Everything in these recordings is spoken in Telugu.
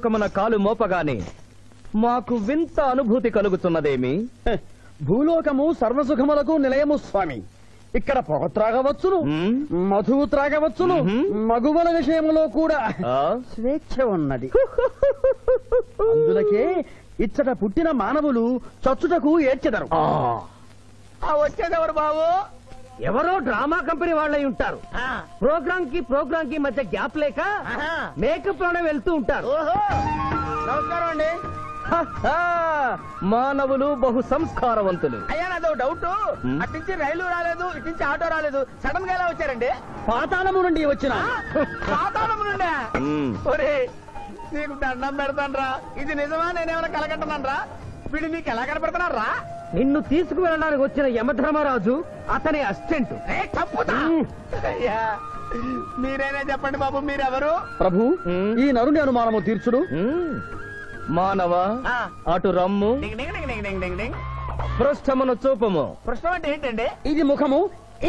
మన కాలు మోపగానే మాకు వింత అనుభూతి కలుగుతున్నదేమి? భూలోకము సర్వసుఖములకు నిలయము స్వామి. ఇక్కడ పొగ త్రాగవచ్చును, మధువు త్రాగవచ్చును, మగువల విషయంలో కూడా స్వేచ్ఛ ఉన్నది. అందులకే ఇచ్చట పుట్టిన మానవులు చచ్చుటకు ఏడ్చెదరు. వచ్చేదెవరు బాబు? ఎవరో డ్రామా కంపెనీ వాళ్ళై ఉంటారు. ప్రోగ్రామ్ కి మధ్య గ్యాప్ లేక మేకప్ లోనే వెళ్తూ ఉంటారు. నమస్కారం అండి. మానవులు బహు సంస్కారవంతులు. అయ్యా నాదో డౌట్, అట్నుంచి రైలు రాలేదు, ఇట్నుంచి ఆటో రాలేదు, సడన్ గా ఎలా వచ్చారండి? పాతాళము నుండి వచ్చిన. పాతాళము నుండి? ఒరే నీకు దండం పెడతానరా, ఇది నిజమా నేనేమైనా కలగంటున్నానరా? వీడు నీకు ఎలా కనపడుతున్నారా? నిన్ను తీసుకువెళ్ళడానికి వచ్చిన యమధర్మరాజు అతని అసిస్టెంట్. అయ్యా మీరైనా చెప్పండి బాబు, మీరెవరు? ప్రభు, ఈ నరుని అనుమానము తీర్చుడు. మానవ అటు రమ్ము, పృష్ఠమును చూపము. పృష్ఠం అంటే ఏంటండి? ఇది ముఖము,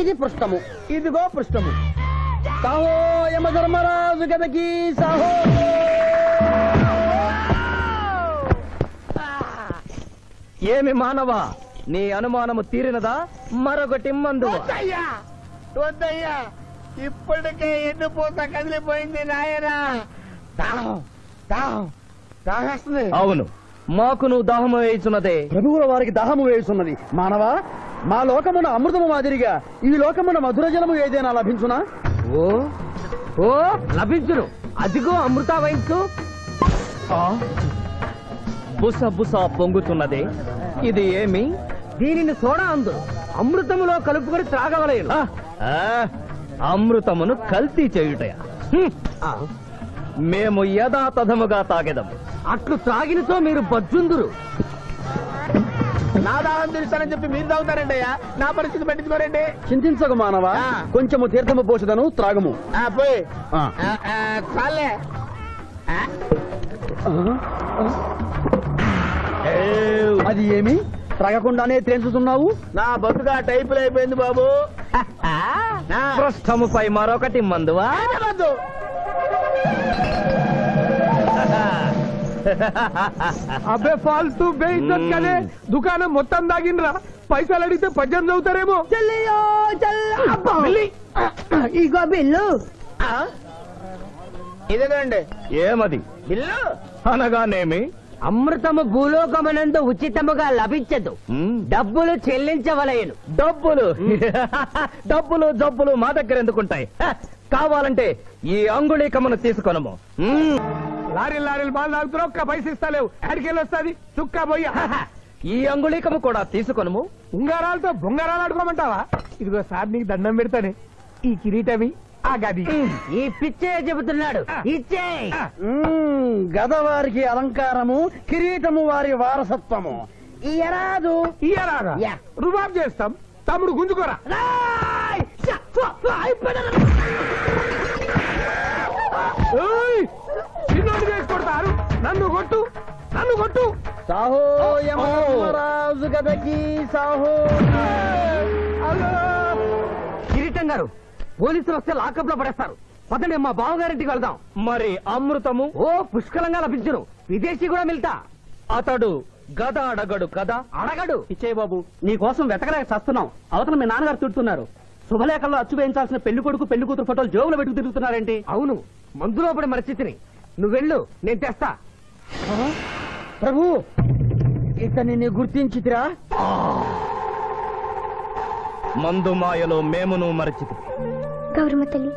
ఇది పృష్ఠము, ఇదిగో పృష్ఠము. సాహో యమధర్మరాజు గదకి సాహో. ఏమి మానవ, నీ అనుమానము తీరినదా? మరొకటి మందు. వద్దయ్యా, ఇప్పటికే ఎండిపోతా కదిలిపోయింది నాయనా. అవును, మాకును దాహము వేయుచున్నదే. ప్రభువుల వారికి దాహము వేయుచున్నది. మానవ, మా లోకమున అమృతము మాదిరిగా ఈ లోకమున మధుర జలము ఏదైనా లభించునా? ఓ ఓ లభించును. అదిగో అమృత వయస్సు బుస బుస పొంగుతున్నదే. ఇది ఏమి? దీనిని సోడా అందు అమృతములో కలుపుకొని త్రాగవలేను. అమృతమును కల్తీ చేయుటయా? మేము యథాతథముగా తాగెదము. అట్లు త్రాగినతో మీరు బజ్జుందురు. నా దాహం తీరుస్తానని చెప్పి మీరు తాగుతారండి అయ్యా, నా పరిస్థితి పట్టించుకోరండి. చింతించకు మానవ, కొంచెము తీర్థము పోషదను, త్రాగము. పోయి చాలే. అది ఏమి త్రాగకుండానే తేల్చుతున్నావు? నా బతుగా టైపులు అయిపోయింది బాబు. పృష్ఠముపై మరొకటి మందువా? అబ్బే ఫాల్తూ బేయిజ్జత్ కదే, దుకాణం మొత్తం దాగినరా. పైసలు అడిగితే పద్యం చదువుతారేమో. ఇగో బిల్లు. ఇదేనండి. ఏమది బిల్లు అనగానేమి? అమృతము భూలోకమునందు ఉచితముగా లభించదు, డబ్బులు చెల్లించవలయను. డబ్బులు డబ్బులు జబ్బులు మా దగ్గర ఎందుకుంటాయి? కావాలంటే ఈ అంగుళీకమును తీసుకొనము. లారీలు బాగా తాగుతున్నావు, ఒక్క పైసలు ఇస్తలేవు. అడికెళ్ళి వస్తుంది చుక్క పోయి. ఈ అంగుళీకము కూడా తీసుకొనము. ఉంగరాలతో బొంగరాలు ఆడుకోమంటావా? ఇదిగో సార్ నీకు దండం పెడతానే, ఈ కిరీటమి ఆ గది. ఈ పిచ్చే చెబుతున్నాడు, ఇచ్చే. గదవారికి అలంకారము, కిరీటము వారి వారసత్వము. ఇయరాదు ఇయరాదా? రుబాబ్ చేస్తాం. తమ్ముడు గుంజుకోరా. చిన్నోడు చేసి కొడతారు. నన్ను కొట్టు, నన్ను కొట్టు. సాహో యమధర్మరాజు గదకి సాహో. కిరీటం గారు, పోలీసులు వస్తే లాకప్ లో పడేస్తారు. పదండి, మా బావగారింటికి వెళ్దాం. మరి అమృతము? ఓ పుష్కలంగా లభించును, విదేశీ కూడా మిల్తా. అతడు గద అడగడు కదా? అడగడు. ఇచ్చే బాబు, నీ కోసం వెతకలేక చస్తున్నాం. అవతల మీ నాన్నగారు తిడుతున్నారు. శుభలేఖల్లో అచ్చు వేయించాల్సిన పెళ్లి కొడుకు పెళ్లి కూతురు ఫోటోలు జోబులు పెట్టుకు తిరుగుతున్నారేంటి? అవును, మందులో పడి మరచితిని. నువ్వెళ్ళు, నేను తెస్తా. ప్రభు, ఇతన్ని గుర్తించితిరా? మందు మాయలో మేమును మరచితి. గౌరమ్మ తల్లి,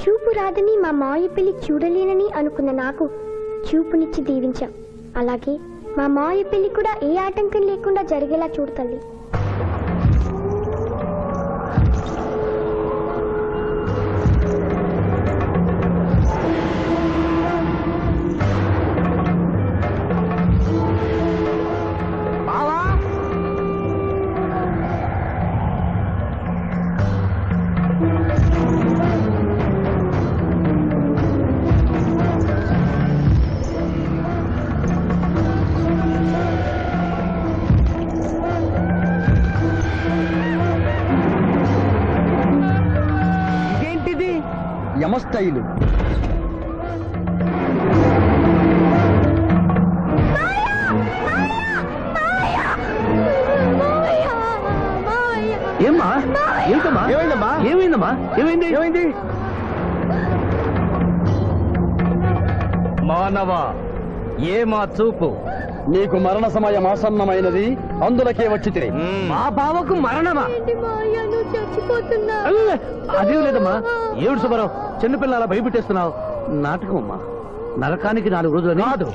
చూపు రాదని మా మాయ పెళ్లి చూడలేనని అనుకున్న నాకు చూపునిచ్చి దీవించాం. అలాగే మా మాయ పెళ్లి కూడా ఏ ఆటంకం లేకుండా జరిగేలా చూడు తల్లి. యమస్టైలు. ఏమైందమ్మా? ఏమైంది? ఏమైంది? మానవ ఏ మా చూపు నీకు మరణ సమయం ఆసన్నమైనది, అందులకే వచ్చి మా బావకు మరణమా? చచ్చిపోతున్నా అదేం లేదమ్మా. ఏడు సుబ్బారావు, చిన్నపిల్ల అలా భయపెట్టేస్తున్నావు. నాటకం అమ్మా. నరకానికి 4 రోజులు కాదు,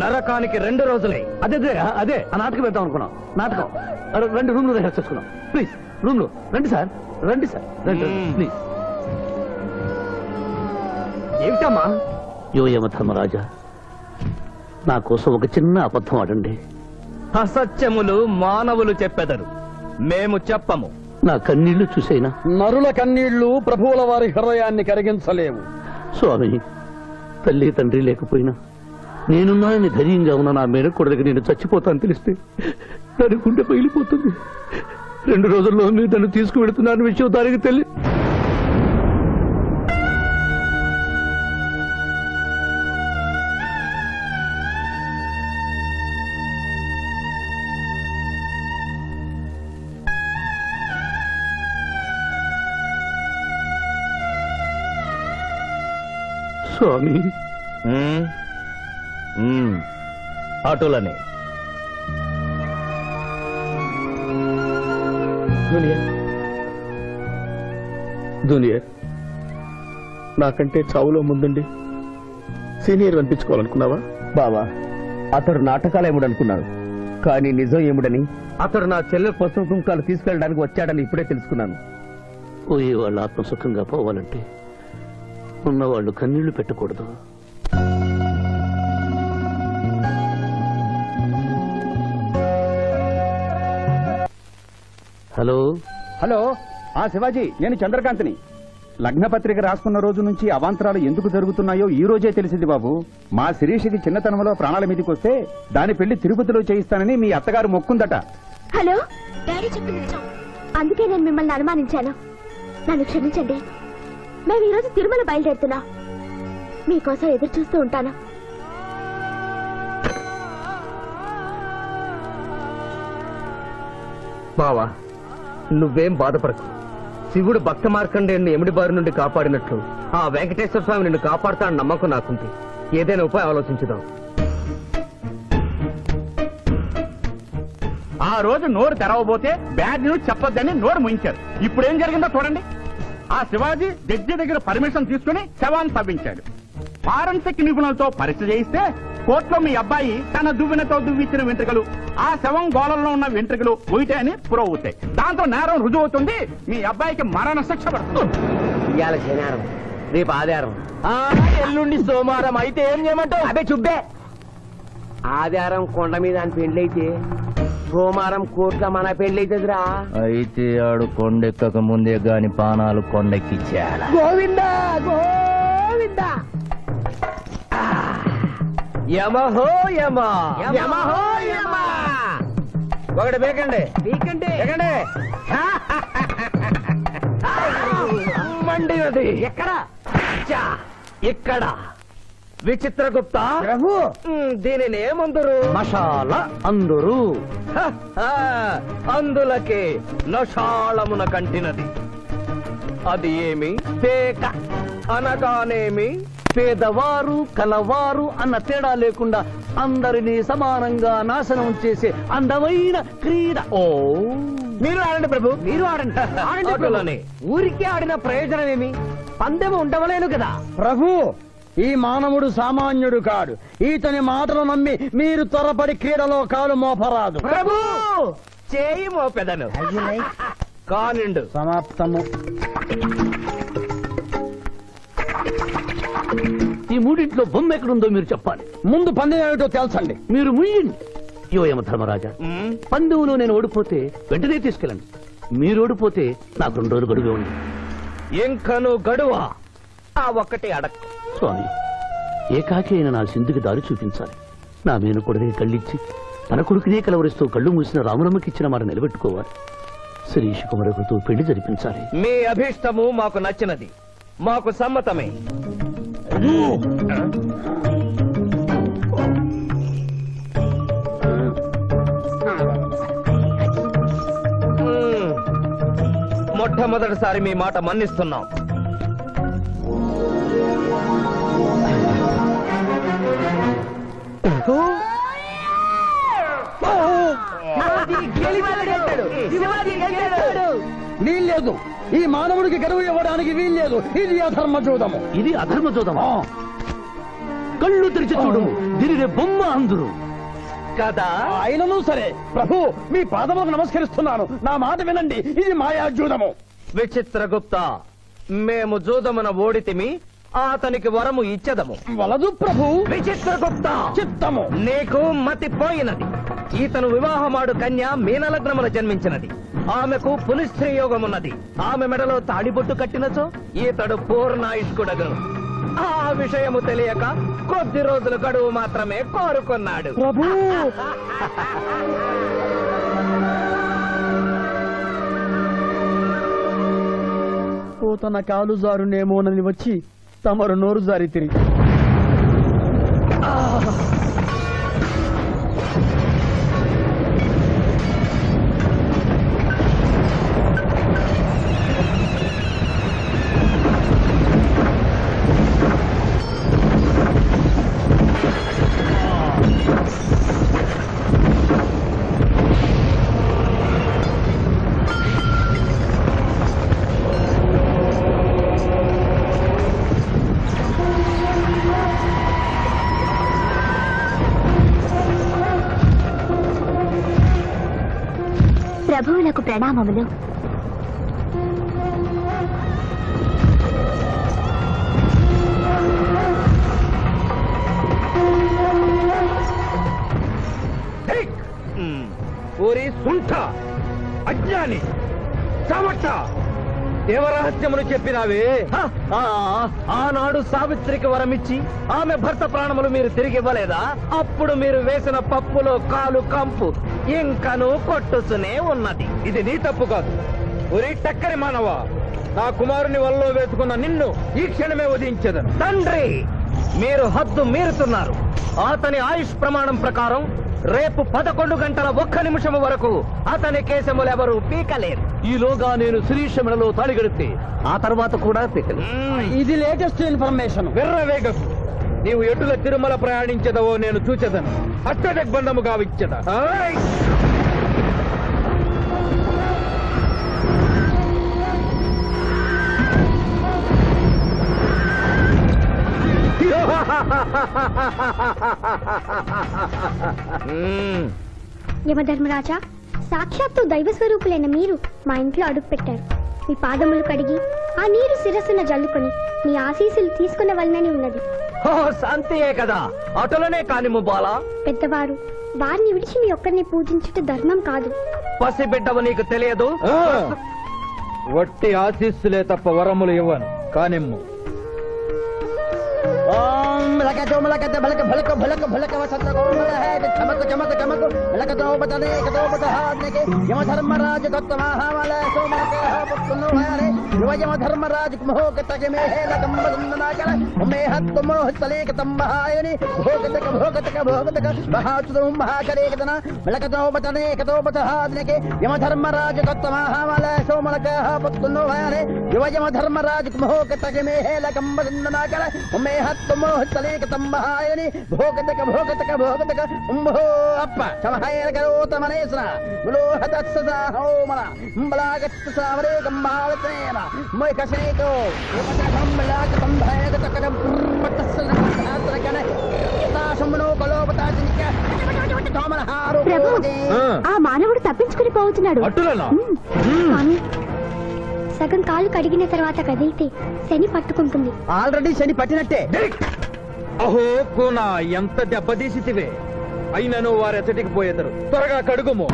నరకానికి 2 రోజులే. అదే అదే ఆ నాటకం పెడతాం అనుకున్నాం. నాటకం 2 రూమ్లు రిహార్స్ చేసుకున్నాం. ప్లీజ్ రూమ్ లో రండి సార్, రండి సార్, రండి ప్లీజ్. ఏమిటమ్మా? యోయమ ధర్మరాజా, నా కోసం ఒక చిన్న అబద్ధం ఆడండి. అసత్యములు మానవులు చెప్పెదరు, మేము చెప్పము. నా కన్నీళ్లు చూసేనా? నరుల కన్నీళ్లు ప్రభువుల వారి హృదయాన్ని కరిగించలేవు. స్వామి, తల్లి తండ్రి లేకపోయినా నేనున్నానని ధైర్యంగా ఉన్న నా మేనకొడలికి నేను చచ్చిపోతాను తెలిస్తే దాని గుండె పగిలిపోతుంది. 2 రోజుల్లో మీరు నన్ను తీసుకువెడుతున్నాను విషయం దానికి తెలియదు. స్వామి, ఆటోలనే జూనియర్, నాకంటే చావులో ముందుండి సీనియర్ అనిపించుకోవాలనుకున్నావా? బావా, అతడు నాటకాలు ఏముడనుకున్నాడు, కానీ నిజం ఏముడని అతడు నా చెల్లె పసుపు కుంకాలు తీసుకెళ్ళడానికి వచ్చాడని ఇప్పుడే తెలుసుకున్నాను. పోయే వాళ్ళు ఆత్మసుఖంగా పోవాలంటే ఉన్నవాళ్ళు కన్నీళ్లు పెట్టకూడదు. హలో హలో, శివాజీ, నేను చంద్రకాంత్ని. లగ్నపత్రిక రాసుకున్న రోజు నుంచి అవాంతరాలు ఎందుకు జరుగుతున్నాయో ఈ రోజే తెలిసింది బాబు. మా శిరీషకి చిన్నతనంలో ప్రాణాల మీదకి వస్తే దాని పెళ్లి తిరుపతిలో చేయిస్తానని మీ అత్తగారు మొక్కుందట. హలో, డాడీ చెప్పింది నిజం. అందుకే నేను మిమ్మల్ని అనుమానించాను. నన్ను క్షమించండి. మేము ఈరోజు తిరుమల బయలుదేరుతున్నా. మీకోసం ఎదురు చూస్తూ ఉంటాను. బావా, నువ్వేం బాధపడకు. శివుడు భక్త మార్కండేయుని ఎమిడి బారి నుండి కాపాడినట్లు ఆ వెంకటేశ్వర స్వామి నిన్ను కాపాడుతాడని నమ్మకం నాకుంది. ఏదైనా ఉపాయం ఆలోచించుదాం. ఆ రోజు నోరు తెరవబోతే బ్యాడ్ న్యూస్ చెప్పొద్దని నోరు ముయించారు. ఇప్పుడు ఏం జరిగిందో చూడండి. ఆ శివాజీ జడ్జి దగ్గర పర్మిషన్ తీసుకుని శవాన్ని తవ్వించాడు. ఫారెన్సిక్ నిపుణులతో పరీక్ష చేయిస్తే కోర్టులో మీ అబ్బాయి తన దువ్వెనతో దువ్విచ్చిన వెంట్రుకలు ఆ శవం గోళంలో ఉన్న వెంట్రుకలు ఒకటే అని ప్రూవ్ అవుతాయి. దాంతో నేరం రుజువు అవుతుంది. మీ అబ్బాయికి మరణ శిక్ష పడుతుంది. ఇవాళ శనివారం, రేపు ఆదివారం, ఎల్లుండి సోమవారం. అయితే ఏం చేయమంటావు? అదే చుబ్బే. ఆదివారం కొండ మీద అని పెండ్లైతే సోమవారం కోట్ల మన పెండ్లైతుందిరా. అయితే ఆడు కొండెక్కక ముందే గాని పానాలు కొండెక్కిచ్చేయాల. గోవిందా గోవిందా. యమహో యమ, యమహో యమ. ఒకటి బేకండి, బీకండి, బేకండి. మండినది ఎక్కడ? ఇక్కడ. విచిత్రగుప్త ప్రభు, దీనిని ఏమందరు? మషాల అందురు. అందులకే నషాళమున కంటినది. అది ఏమి? పేక అనగానేమి పేదవారు కలవారు అన్న తేడా లేకుండా అందరినీ సమానంగా నాశనం చేసే అందమైన క్రీడ. ఓ, మీరు ఆడండి ప్రభు, మీరు ఆడండి. ఆడండి. ఊరికే ఆడిన ప్రయోజనం ఏమి? పందెము ఉండవలేను కదా ప్రభు. ఈ మానవుడు సామాన్యుడు కాడు. ఈతని మాటలు నమ్మి మీరు త్వరపడి క్రీడలో కాలు మోపరాదు. ప్రభు. చేయి మోపెదను కానిండు. సమాప్తము. ఈ మూడింట్లో బొమ్మ ఎక్కడుందో మీరు చెప్పాలి. ముందు పందెం ఏమిటో తెలుసండి. మీరు ముయ్యండి. యోయమ ధర్మరాజా, పందెంలో నేను ఓడిపోతే వెంటనే తీసుకెళ్ళండి. మీరు ఓడిపోతే నాకు 2 రోజులు గడువే ఉంది. ఇంకను గడువా? ఆ ఒక్కటే అడక్. స్వామి, ఏకాకి అయిన నా సింధుకి దారి చూపించాలి. నా మేనకొడుకుని కళ్ళిచ్చి తన కొడుకునే కలవరిస్తూ కళ్ళు మూసిన రామరమ్మకిచ్చిన మాట నిలబెట్టుకోవాలి. శిరీష్ కుమారుడితో పెళ్లి జరిపించాలి. మీ అభీష్టము మాకు నచ్చినది, మాకు సమ్మతమే. మొట్టమొదటి మొట్టమొదటిసారి మీ మాట మన్నిస్తున్నాం. వీల్లేదు, ఈ మానవుడికి గడువు ఇవ్వడానికి వీల్లేదు. ఇది అధర్మ జూదము. ఇది అధర్మ జోదమా? కళ్ళు తెరిచి చూడు, దీనిని బొమ్మ అందురు కదా. అయినను సరే ప్రభు, మీ పాదములకు నమస్కరిస్తున్నాను. నా మాట వినండి, ఇది మాయా జూదము. విచిత్రగుప్త, మేము జూదమున ఓడితిమి, అతనికి వరము ఇచ్చదము. వలదు ప్రభు. విచిత్రగుప్త, చిత్తము. నీకు మతి పోయినది. ఈతను వివాహమాడు కన్య మీనలగ్నమున జన్మించినది. ఆమెకు పునిస్త్రీ యోగమున్నది. ఆమె మెడలో తాడిబొట్టు కట్టినచో ఈతడు పూర్ణాయుష్కుడగను. ఆ విషయము తెలియక కొద్ది రోజుల గడువు మాత్రమే కోరుకున్నాడు. ప్రభు, తన కాలు జారునేమోనని వచ్చి తమరు నోరు జారి తిరిగి ప్రభువులకు ప్రణామములు. ఓరి సుంఠ, అజ్ఞాని, సమర్థ, దేవరహస్యమును చెప్పినావే. ఆనాడు సావిత్రికి వరమిచ్చి ఆమె భర్త ప్రాణములు మీరు తిరిగి ఇవ్వలేదా? అప్పుడు మీరు వేసిన పప్పులో కాలు కంపు ఇంకను కొట్టుతూనే ఉన్నది. ఇది నీ తప్పు కాదు. ఒరి టక్కరి మానవ, నా కుమారుని వల్లో వేసుకున్న నిన్ను ఈ క్షణమే వధించదను. తండ్రి, మీరు హద్దు మీరుతున్నారు. అతని ఆయుష్ ప్రమాణం ప్రకారం రేపు 11 గంటల 1 నిమిషం వరకు అతని కేశములెవరూ పీకలేరు. ఈలోగా నేను శిరీష మెడలో తాళిగడితే ఆ తర్వాత కూడా పీకలేదు. ఇది లేటెస్ట్ ఇన్ఫర్మేషన్. వెర్రవేగకు. నీవు ఎటుల తిరుమల ప్రయాణించదవో నేను చూచెదను. అష్టదిగ్బంధము గావిచ్చద. యమధర్మరాజా, సాక్షాత్తు దైవ స్వరూపులైన మీరు మా ఇంట్లో అడుగు పెట్టారు. మీ పాదములు కడిగి ఆ నీరు శిరస్సున జల్లుకొని మీ ఆశీస్సులు తీసుకునవలనని ఉన్నది. శాంతియే కదా, అటులనే కానిము బాలా. పెద్దవారు, వారిని విడిచి మీ ఒక్కరిని పూజించుట ధర్మం కాదు. పసిబిడ్డవు నీకు తెలియదు. వట్టి ఆశీస్సులే తప్ప వరములు ఇవ్వను. కానిమ్ము. ఆ మానవుడు తప్పించుకుని పోతున్నాడు. స్వామి, సగం కాలు కడిగిన తర్వాత కదిలితే శని పట్టుకుంటుంది. ఆల్రెడీ శని పట్టినట్టే. అహో కూనా, ఎంత దెబ్బతీసితివే. అయినను వారెచ్చటికి పోయేదరు. త్వరగా కడుగుము.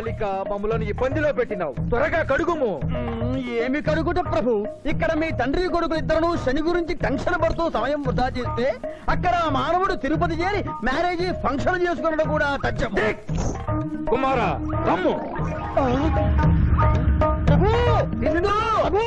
బాలిక మమ్మలను ఇబ్బందిలో పెట్టినావు త్వరగా కడుగుము. ఏమి కడుగుట ప్రభు, ఇక్కడ మీ తండ్రి కొడుకు ఇద్దరు శని గురించి టెన్షన్ పడుతూ సమయం వృధా చేస్తే అక్కడ మానవుడు తిరుపతి చేరి మ్యారేజ్ ఫంక్షన్ చేసుకున్నట్టు కూడా తథ్యం. కుమారా రమ్ము. ప్రభు నిన్ను ప్రభు.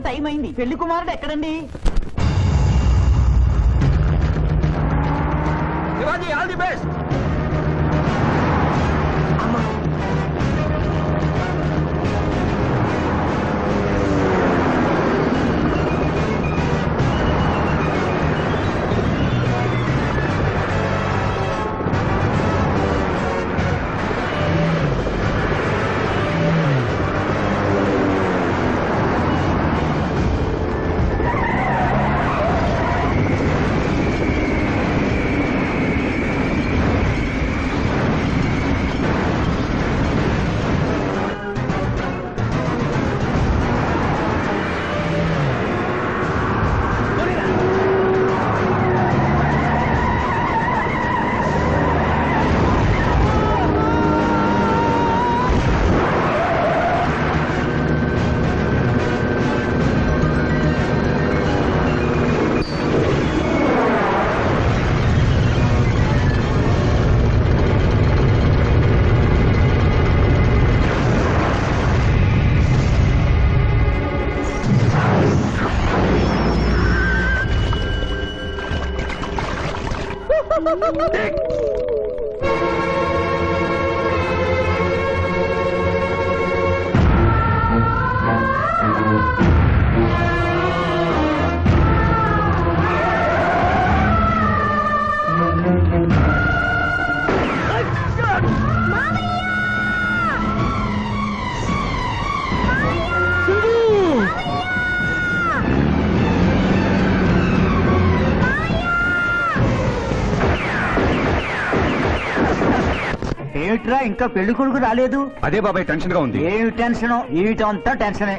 టైం అయింది. పెళ్లి కుమారుడు ఎక్కడండి? Shivaji all the best. ఏమిట్రా ఇంకా పెళ్లి కొడుకు రాలేదు? అదే బాబాయ్ టెన్షన్ గా ఉంది. ఏమి టెన్షన్? ఏమిటంతా టెన్షనే.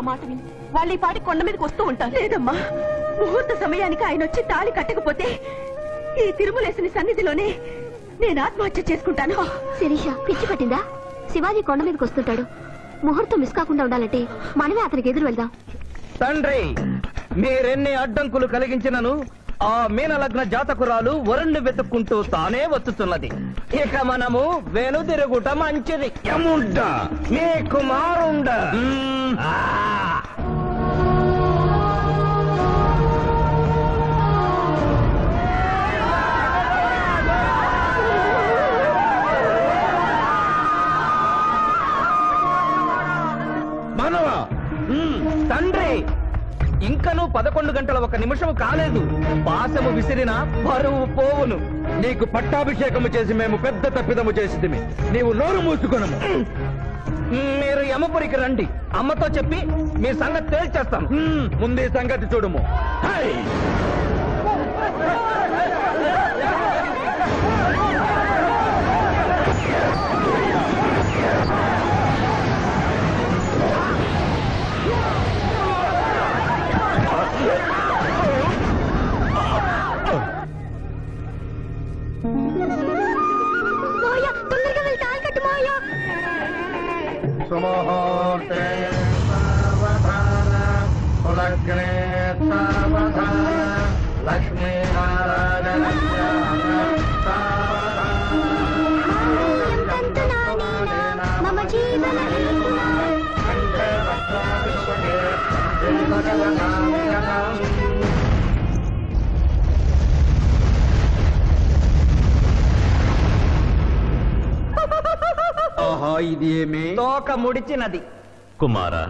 మాట విని వాళ్ళు ఈ పాటి కొండ మీదకి వస్తూ ఉంటారు. లేదమ్మా, ముహూర్త సమయానికి ఆయన వచ్చి తాళి కట్టకపోతే ఈ తిరుమలేసిన సన్నిధిలోనే నేను ఆత్మహత్య చేసుకుంటాను. శిరీష పిచ్చి పట్టిందా? శివాజీ కొండ మీదకి వస్తుంటాడు. ముహూర్తం మిస్ కాకుండా ఉండాలంటే మనమే అతనికి ఎదురు వెళ్దాం. తండ్రి, మీరెన్ని అడ్డంకులు కలిగించినను ఆ మీనలగ్న జాతకురాలు వరుణ్ణి వెతుక్కుంటూ తానే వచ్చుతున్నది. ఇక మనము వెనుదిరుగుట మంచిది. మీ కుమారుండ మనవా? తండ్రి, ఇంకనూ 11 గంటల 1 నిమిషం కాలేదు. పాశము విసిరిన పరువు పోవును. నీకు పట్టాభిషేకము చేసి మేము పెద్ద తప్పిదము చేసిదిమి. నీవు నోరు మూసుకొనము. మీరు యమపురికి రండి. అమ్మతో చెప్పి మీ సంగతి తేల్చేస్తాను. ముందు ఈ సంగతి చూడుము. మాయా, తొందరగా వెళ్ళి తాళి కట్టు మాయా. సుముహూర్తే సావధాన కులగ్నే సావధాన లక్ష్మీనారాయణ మమ జీవన ఆహా, ఇది ఏమి? తోక ముడిచినది. కుమారా,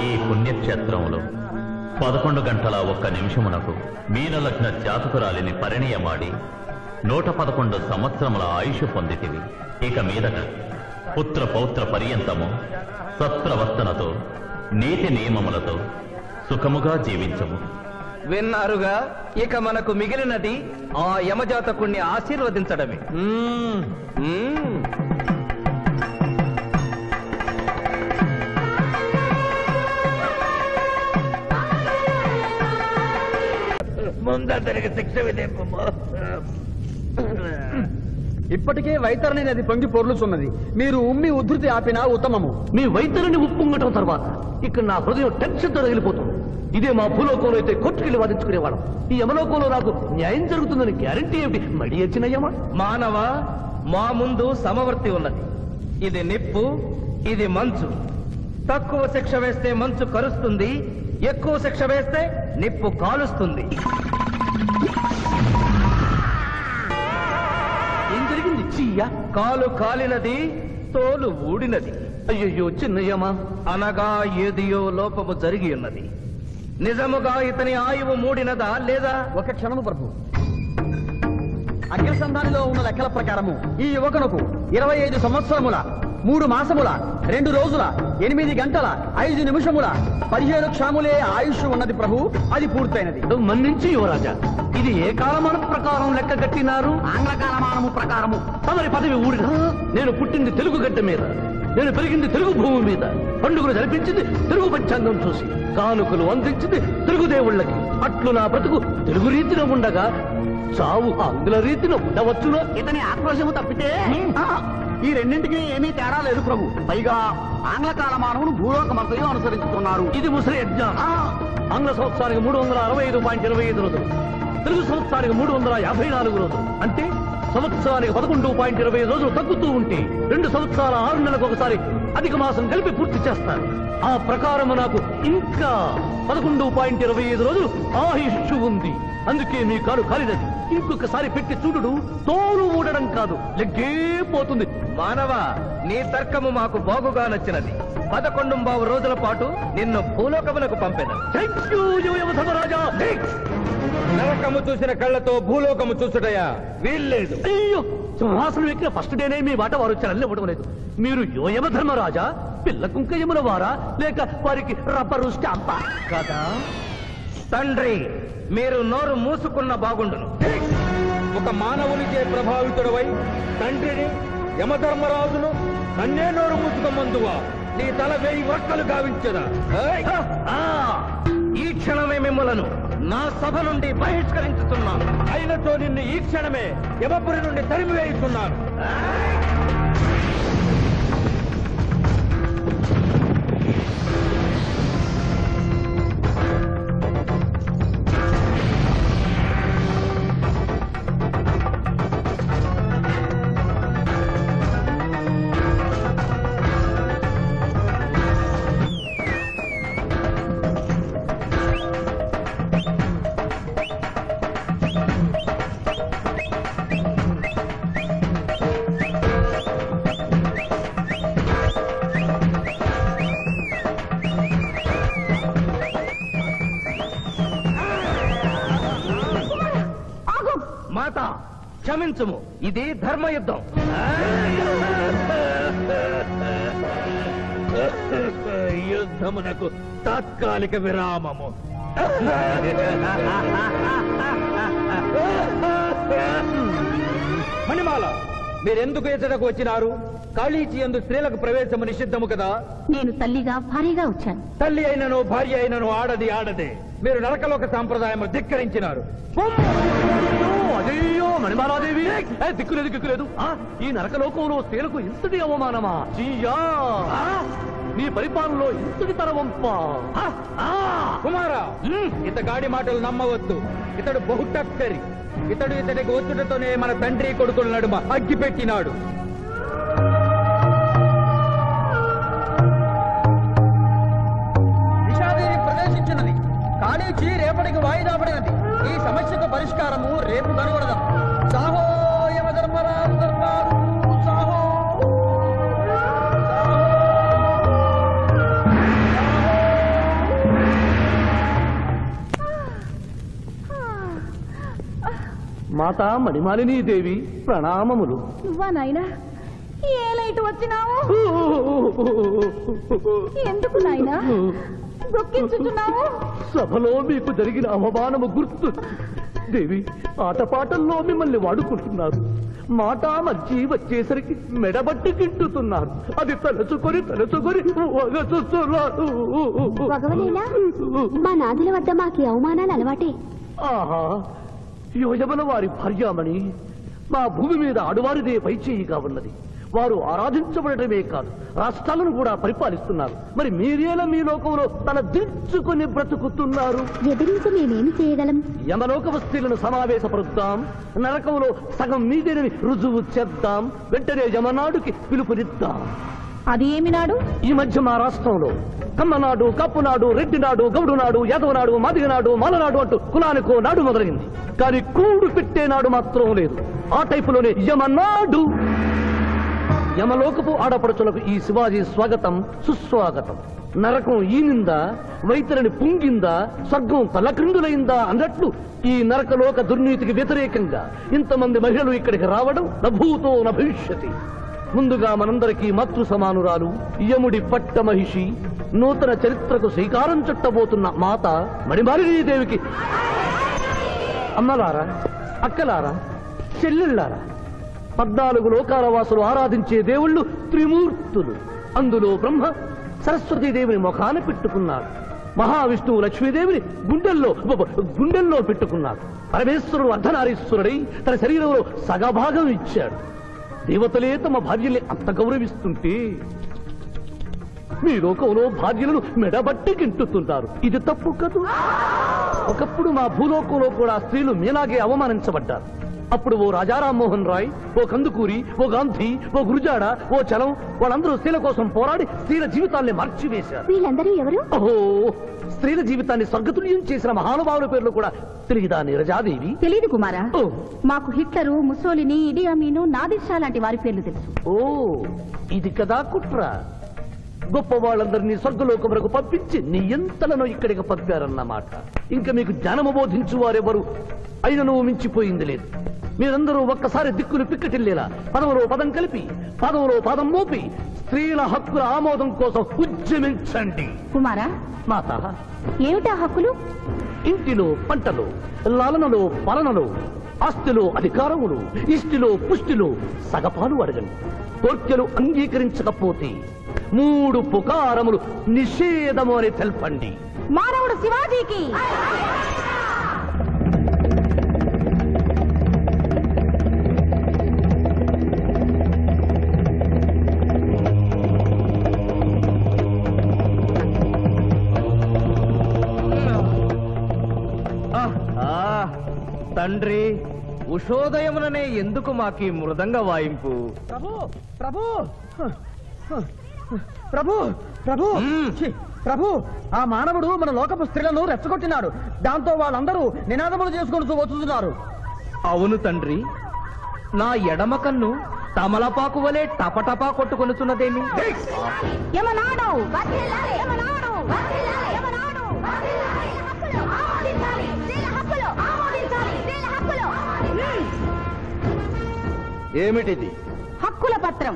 ఈ పుణ్యక్షేత్రంలో 11 గంటల 1 నిమిషమునకు మీనలగ్న జాతకురాలిని పరిణయమాడి 111 సంవత్సరముల ఆయుష్ పొందితివి. ఇక మీదట పుత్ర పౌత్ర పర్యంతము సత్ప్రవర్తనతో నీతి నియమములతో సుఖముగా జీవించము. విన్నారుగా? ఇక మనకు మిగిలినది ఆ యమజాతకుణ్ణి ఆశీర్వదించడమే. ముందరికి శిక్ష విధింపము. ఇప్పటికే వైతరణి నది పొంగి పొర్లుచున్నది. మీరు ఉమ్మి ఉద్ధృతి ఆపినా ఉత్తమము. మీ వైద్యులని ఉప్పొంగటం తర్వాత ఇక్కడ నా హృదయం టెన్షన్ తో రగిలిపోతుంది. ఇదే మా భూలోకంలో అయితే కోర్టుకెళ్ళి వాదించుకునేవాళ్ళం. ఈ యమలోకంలో నాకు న్యాయం జరుగుతుందని గ్యారంటీ ఏమిటి? మడి వచ్చినయ్యమా? మానవ, మా ముందు సమవర్తి ఉన్నది. ఇది నిప్పు, ఇది మంచు. తక్కువ శిక్ష వేస్తే మంచు కరుస్తుంది, ఎక్కువ శిక్ష వేస్తే నిప్పు కాలుస్తుంది. ఏం జరిగింది? చీయ కాలు కాలినది, తోలు ఊడినది. అయ్యయ్యో చిన్నయ్యమా. అనగా ఏదియో లోపము జరిగి ఉన్నది. నిజముగా ఇతని ఆయువు మూడినదా లేదా? ఒక క్షణము ప్రభు. అగ్రసంధానిలో ఉన్న లెక్కల ప్రకారము ఈ యువకునకు 25 సంవత్సరముల 3 మాసముల 2 రోజుల 8 గంటల 5 నిమిషముల 15 క్షణములే ఆయుష్ ఉన్నది ప్రభు. అది పూర్తయినది. మన్నించి యువరాజా, ఇది ఏ కాలమానం ప్రకారం లెక్క కట్టినారు? ఆంగ్ల కాలమానము ప్రకారము. తమరి పదవి ఊడిన. నేను పుట్టింది తెలుగు గడ్డ మీద, నేను పెరిగింది తెలుగు భూమి మీద, పండుగలు జరిపించింది తెలుగు పంచాంగం చూసి, కానుకలు అందించింది తెలుగు దేవుళ్ళకి. అట్లు నా బ్రతుకు తెలుగు రీతిలో ఉండగా చావు ఆంగ్ల రీతిలో ఉండవచ్చునో? ఇతని ఆక్రోశము తప్పితే ఈ రెండింటికి ఏమీ తేడా లేదు ప్రభు. పైగా ఆంగ్ల కాలమానమును భూలోకమంతయు అనుసరిస్తున్నారు. ఇది ముసలి యజ్ఞం. ఆంగ్ల సంవత్సరానికి 365.25 రోజులు, తెలుగు సంవత్సరానికి 354 రోజులు. అంటే సంవత్సరానికి 11.25 రోజులు తగ్గుతూ ఉంటే 2 సంవత్సరాల 6 నెలలకు ఒకసారి అధిక మాసం కలిపి పూర్తి చేస్తారు. ఆ ప్రకారము నాకు ఇంకా 11.25 రోజులు ఆయుష్ ఉంది. అందుకే మీ కాలు కాలినది. ఇంకొకసారి పెట్టి చూడు, తోలు ఊడడం కాదు, లెగ్గే పోతుంది. మానవ, నీ తర్కము మాకు బాగుగా నచ్చినది. 11 రోజుల పాటు నిన్ను భూలోకమునకు పంపెదను. ధర్మరాజా. నరకము చూసిన కళ్ళతో భూలోకము చూసుటయా వీల్లేదు. అయ్యో, సింహాసనం ఎక్కిన ఫస్ట్ డేనే మీ మాట వారు వచ్చారని ఇవ్వడం లేదు. మీరు యోయమ ధర్మరాజా, పిల్ల కుంకయముల వారా, లేక వారికి రబ్బరు స్టాంపా కదా? తండ్రి, మీరు నోరు మూసుకున్న బాగుండును. ఒక మానవునిచే ప్రభావితుడవై తండ్రిని యమధర్మరాజును నన్నే నోరు మూసుకోమందువా నీ తల 1000 వక్కలు గావించదా? ఈ క్షణమే మిమ్మలను నా సభ నుండి బహిష్కరించుతున్నాను. అయినతో నిన్ను ఈ క్షణమే యమపురి నుండి తరిమివేయుతున్నాను. మాత క్షమించుము, ఇది ధర్మయుద్ధం. యుద్ధమునకు తాత్కాలిక విరామము. మణిమాల, మీరెందుకు ఎచ్చటకు వచ్చినారు? కాళీచి యందు స్త్రీలకు ప్రవేశము నిషిద్ధము కదా? నేను తల్లిగా భారీగా వచ్చాను. తల్లి అయినను భార్య అయినను ఆడదే. మీరు నరకలోక సాంప్రదాయము ధిక్కరించినారు. అయ్యో మణిమాలాదేవి, దిక్కులేదు. ఈ నరకలోకంలో స్త్రీలకు ఇంతటి అవమానమా? చీయా, నీ పరిపాలనలో ఇంతటి తరవంపా? కుమారా, ఇతగాడి మాటలు నమ్మవద్దు. ఇతడు బహుటక్కరి. ఇతడికి వచ్చుటతోనే మన తండ్రి కొడుకుల నడుమ అగ్గి పెట్టినాడు. నిషాదేవి ప్రవేశించినది. కాళీచి రేపటికి వాయిదా పడినది. ఈ సమస్యకు పరిష్కారము రేపు కనుగొడదాం. సాహో యమధర్మరాజు దర్బారు, సాహో. మాతా మణిమాలినీ దేవి ప్రణామములు. నువ్వా నాయనా? ఏ లైట్ వచ్చినావు? ఎందుకు నాయనా దుఃఖించుచున్నావు? సభలో మీకు జరిగిన అవమానము గుర్తు. దేవి, ఆటపాటల్లో మిమ్మల్ని వాడుకుంటున్నారు. మాట మర్చి వచ్చేసరికి మెడబట్టి గిట్టుతున్నారు. అది తలుచుకొని వగచుస్తున్నారు. వగవలేలా? మా నాదుల వద్ద మాకి అవమానాలు అలవాటే. ఆహా, యోజమల వారి భార్యామణి మా భూమి మీద ఆడువారిదే పైచేయిగా ఉన్నది. వారు ఆరాధించబడటమే కాదు, రాష్ట్రాలను కూడా పరిపాలిస్తున్నారు. మరి మీరేలా మీ లోకంలో తల దించుకుని బ్రతుకుతున్నారు? ఎదిరించి మేమేమి చేయగలం? యమలోక వస్తువులను సమావేశపరుద్దాం. నరకంలో సగం మీదేనని రుజువు చేద్దాం. వెంటనే యమనాడుకి పిలుపునిద్దాం. అది ఏమి నాడు? ఈ మధ్య మా రాష్ట్రంలో కమ్మనాడు, కప్పునాడు, రెడ్డినాడు, గౌడునాడు, యాదవనాడు, మాదిగనాడు, మాలనాడు అంటూ కులానికో నాడు మొదలైంది. కానీ కూడు పెట్టే నాడు మాత్రం లేదు. ఆ టైపులోనే యమనాడు. యమలోకపు ఆడపడుచులకు ఈ శివాజీ స్వాగతం సుస్వాగతం. నరకం ఈనిందా, వైతరిని పుంగిందా, స్వర్గం తలక్రిందులైందా అన్నట్లు ఈ నరకలోక దుర్నీతికి వ్యతిరేకంగా ఇంతమంది మహిళలు ఇక్కడికి రావడం నభూతో నభవిష్యతి. ముందుగా మనందరికీ మాతృ సమానురాలు, యముడి పట్ట మహిషి, నూతన చరిత్రకు శ్రీకారం చుట్టబోతున్న మాత మణిమాలినీదేవికి అమ్మలారా, అక్కలారా, చెల్లెళ్ళారా, 14 లోకాల వాసులు ఆరాధించే దేవుళ్ళు త్రిమూర్తులు. అందులో బ్రహ్మ సరస్వతీదేవిని ముఖాన పెట్టుకున్నాడు. మహావిష్ణువు లక్ష్మీదేవిని గుండెల్లో పెట్టుకున్నాడు. పరమేశ్వరుడు అర్ధనారీశ్వరుడై తన శరీరంలో సగభాగం ఇచ్చాడు. దేవతలే తమ భార్యల్ని అంత గౌరవిస్తుంటే మీ లోకంలో భార్యలను మెడబట్టి గింటుతుంటారు. ఇది తప్పు కదూ? ఒకప్పుడు మా భూలోకంలో కూడా స్త్రీలు మీలాగే అవమానించబడ్డారు. అప్పుడు ఓ రాజా రామ్మోహన్ రాయ్, ఓ కందుకూరి, ఓ గాంధీ, ఓ గురుజాడ, ఓ చలం వాళ్ళందరూ స్త్రీల కోసం పోరాడి స్త్రీల జీవితాల్ని మార్చివేశారు. వీళ్ళందరూ ఎవరు? ఓహో, స్త్రీల జీవితాన్ని స్వర్గతుల్యం చేసిన మహానుభావుల పేర్లు కూడా తెలియదా నీరజాదేవి? తెలీదు కుమారా. ఓ, మాకు హిట్లరు, ముసోలిని, ఇడి అమీను, నాదిర్ షా లాంటి వారి పేర్లు తెలుసు. ఓ, ఇది కదా కుట్ర. గొప్ప వాళ్ళందరినీ స్వర్గలోకములకు పంపించి నీ ఎంతలను ఇక్కడికి పంపారన్నమాట. ఇంకా మీకు జ్ఞానము బోధించు వారెవరు అయినను మించిపోయింది లేదు. మీరందరూ ఒక్కసారి దిక్కులు పిక్కటిల్లేలా పదవులో పదం కలిపి, పదవులో పదం మోపి స్త్రీల హక్కుల ఆమోదం కోసం ఉద్యమించండి. కుమారా, మాత, ఏమిటా హక్కులు? ఇంటిలో పంటలో, లాలనలో, పాలనలో, ఆస్తిలో అధికారములు, ఇష్టిలో పుష్టిలో సగపాలు అడగండి. కోర్కెలు అంగీకరించకపోతే 3 పుకారములు నిషేధము అని తెల్పండి. మానవుడు శివాజీకి తండ్రి, ఉషోదయముననే ఎందుకు మాకీ మృదంగ వాయింపు? ప్రభు ప్రభు ప్రభు ప్రభు ఛీ, ప్రభు ఆ మానవుడు మన లోకపు స్త్రీలను రెచ్చగొట్టినాడు. దాంతో వాళ్ళందరూ నినాదములు చేసుకుంటూ వచ్చుతున్నారు. అవును తండ్రి, నా ఎడమ కన్ను తమలపాకు వలె టపటపా కొట్టుకొనుచున్నదేమి? యమనాడు వర్ధిల్లాలి, యమనాడు వర్ధిల్లాలి, యమనాడు వర్ధిల్లాలి. హక్కులు ఆమోదించాలి, స్త్రీల హక్కులు ఆమోదించాలి, స్త్రీల హక్కులు. ఏమిటిది? హక్కుల పత్రం.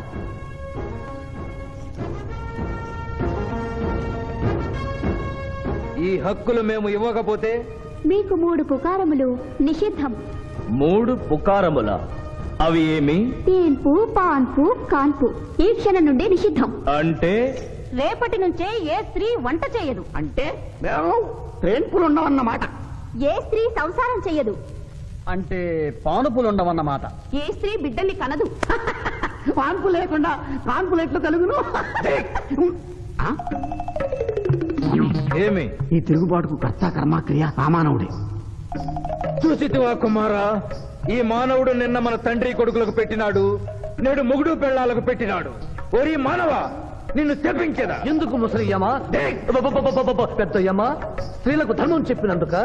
ఈ హక్కులు మేము ఇవ్వకపోతే? మీకు 3 పుకారములు నిషిద్ధం. 3 పుకారముల? అవి ఏమి? తేన్పు, పాన్పు, కాన్పు ఈ క్షణం నుండి నిషిద్ధం. అంటే రేపటి నుంచే ఏ స్త్రీ వంట చేయదు. అంటే ట్రేన్పులు ఉండవన్నమాట. ఏ స్త్రీ సంసారం చెయ్యదు. అంటే పానుపులుండవన్నమాట. ఏ స్త్రీ బిడ్డల్ని కనదు. పాన్పు లేకుండా కాన్పులు ఎట్లు కలుగును? ఏమి? ఈ తిరుగుబాటుకు కర్త కర్మ క్రియ సామానవుడే. చూసితివా కుమారా, ఈ మానవుడు నిన్న మన తండ్రి కొడుకులకు పెట్టినాడు, నేడు మొగుడు పెళ్ళాలకు పెట్టినాడు. ఓరి మానవ, నిన్ను శపించదా? ఎందుకు ముసలియమ్మా? పెద్దయ్యమ్మా, స్త్రీలకు ధర్మం చెప్పినందుక?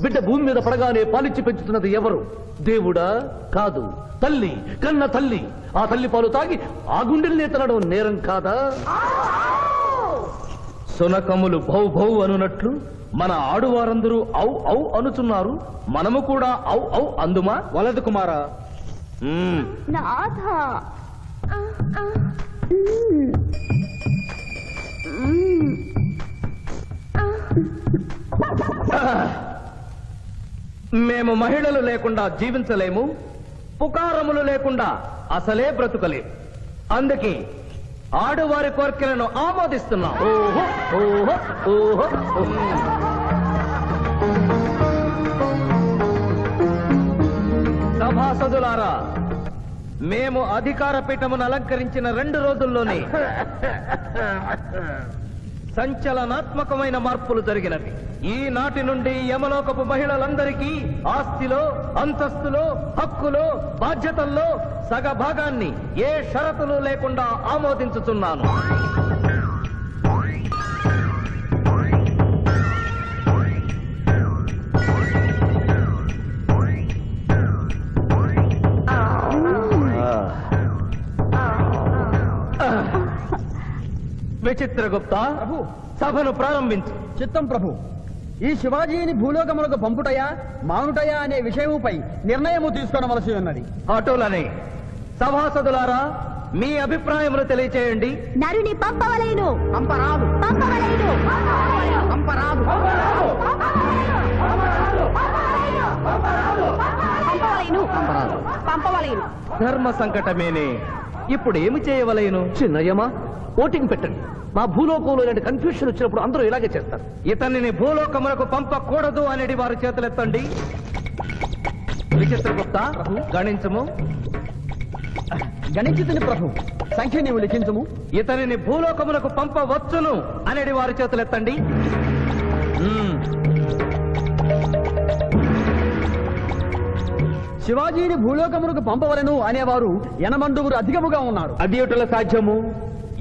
బిడ్డ భూమి మీద పడగానే పాలిచ్చి పెంచుతున్నది ఎవరు? దేవుడా? కాదు, తల్లి, కన్న తల్లి. ఆ తల్లి పాలు తాగి ఆ గుండెల్ని తినడం నేరం కాదా? సునకములు భౌ భౌ అనునట్లు మన ఆడువారందరూ ఔ ఔ అనుచున్నారు. మనము కూడా ఔ ఔ అందుమా? వలదు కుమారా. నాథ మేము మహిళలు లేకుండా జీవించలేము, పుకారములు లేకుండా అసలే బ్రతుకలేము. అందుకే ఆడువారి కోరికలను ఆమోదిస్తున్నాం. ఓహో ఓహో ఓహో. సభాసదులారా, మేము అధికార పీఠమును అలంకరించిన 2 రోజుల్లోనే సంచలనాత్మకమైన మార్పులు జరిగినవి. ఈనాటి నుండి యమలోకపు మహిళలందరికీ ఆస్తిలో, అంతస్తులో, హక్కులో, బాధ్యతల్లో సగభాగాన్ని ఏ షరతులు లేకుండా ఆమోదించుతున్నాను. విచిత్రగుప్త, సభను ప్రారంభించు. చిత్తం ప్రభు. ఈ శివాజీని భూలోకములకు పంపుటయా మానుటయా అనే విషయముపై నిర్ణయము తీసుకొనవలసి ఉన్నది. అటులనే సభాసదులారా, మీ అభిప్రాయములు తెలియచేయండి. నరుని పంపవలేను. పంపరాదు, పంపవలేను. పంపరాదు. పంపవలేను. పంపవలేను. ధర్మ సంకటమేనే. ఇప్పుడు ఏమి చేయవలేను? చిన్నయ్యమ్మా, ఓటింగ్ పెట్టండి. మా భూలోకంలో ఇలాంటి కన్ఫ్యూషన్ వచ్చినప్పుడు అందరూ ఇలాగే చేస్తారు. ఇతనిని భూలోకములకు పంపకూడదు అనేది వారి చేతులెత్తండి. విచిత్రగుప్త, గణించము. గణించుతుని ప్రభు. సంఖ్య నీవు లిఖించము. ఇతనిని భూలోకములకు పంపవచ్చును అనేది వారి చేతులెత్తండి. శివాజీని భూలోకములకు పంపవలను అనేవారు 80 అధికముగా ఉన్నారు. అది ఎటుల సాధ్యము?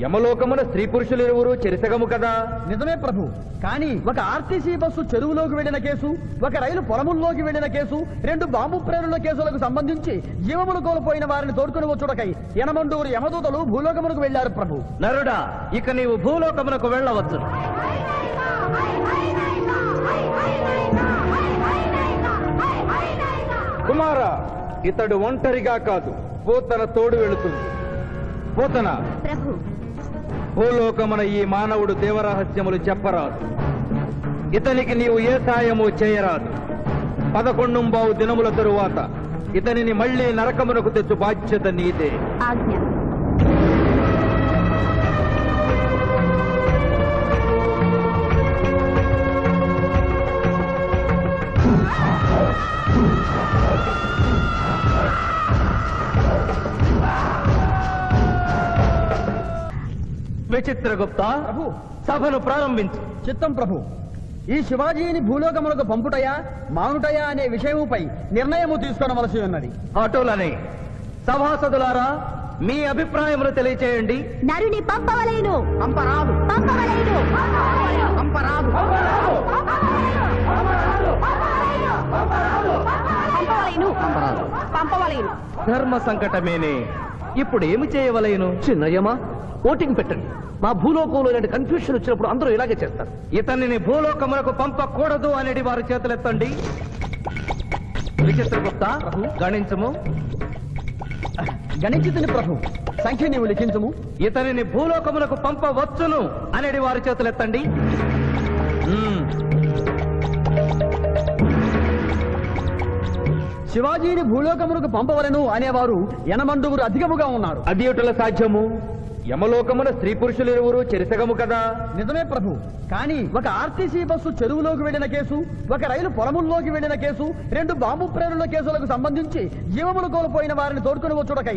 యమలోకమున స్త్రీ పురుషులు ఇరువురు చెరిసగము కదా. నిజమే ప్రభు. కానీ ఒక ఆర్టీసీ బస్సు చెరువులోకి వెళ్లిన కేసు, ఒక రైలు పొలముల్లోకి వెళ్లిన కేసు, 2 బాంబు ప్రేరుల కేసులకు సంబంధించి జీవములు కోల్పోయిన వారిని తోడుకుని వచ్చుటకై 80 యమదూతలు భూలోకమునకు వెళ్లారు ప్రభు. నరుడా, ఇక నీవు భూలోకమునకు వెళ్ళవచ్చు. కుమారా, ఇతడు ఒంటరిగా కాదు, పోతన తోడు వెళుతుంది. పోతన, ప్రభు, భూలోకమున ఈ మానవుడు దేవరహస్యములు చెప్పరాదు. ఇతనికి నీవు ఏ సాయము చేయరాదు. 11 దినముల తరువాత ఇతనిని మళ్ళీ నరకమునకు తెచ్చు బాధ్యత నీదే. ఆజ్ఞ. విచిత్రగుప్త, ప్రభు, సభను ప్రారంభించు. చిత్తం ప్రభు. ఈ శివాజీని భూలోకములకు పంపుటయా మానుటయా అనే విషయముపై నిర్ణయము తీసుకొనవలసి ఉన్నది. అటులనే సభాసదులారా, మీ అభిప్రాయములు తెలియచేయండి. నరుని పంపవలేను. పంపరాదు. పంపవలేను. పంపరాదు. పంపవలేను. పంపవలేను. ధర్మ సంకటమేనే. ఇప్పుడు ఏమి చేయవలేను? చిన్నయ్యమా, ఓటింగ్ పెట్టండి. మా భూలోకంలో ఇలాంటి కన్ఫ్యూషన్ వచ్చినప్పుడు అందరూ ఇలాగే చేస్తారు. ఇతనిని భూలోకములకు పంపకూడదు అనేది వారి చేతులెత్తండి. విచిత్రగుప్త, గణించము. గణించుతుని ప్రభు. సంఖ్య నీవు లిఖించము. ఇతనిని భూలోకములకు పంపవచ్చును అనేది వారి చేతులెత్తండి. శివాజీని భూలోకములకు పంపవలను అనేవారు ఎనమండుగురు అధికముగా ఉన్నారు. అది ఎటుల సాధ్యము? యమలోకమున స్త్రీ పురుషులు ఇరువురు చెరిసగము కదా. నిజమే ప్రభు. కానీ ఒక ఆర్టీసీ బస్సు చెరువులోకి వెళ్లిన కేసు, ఒక రైలు పొలముల్లోకి వెళ్లిన కేసు, 2 బాంబు ప్రేరుల కేసులకు సంబంధించి జీవములు కోల్పోయిన వారిని తోడుకుని వచ్చుటకై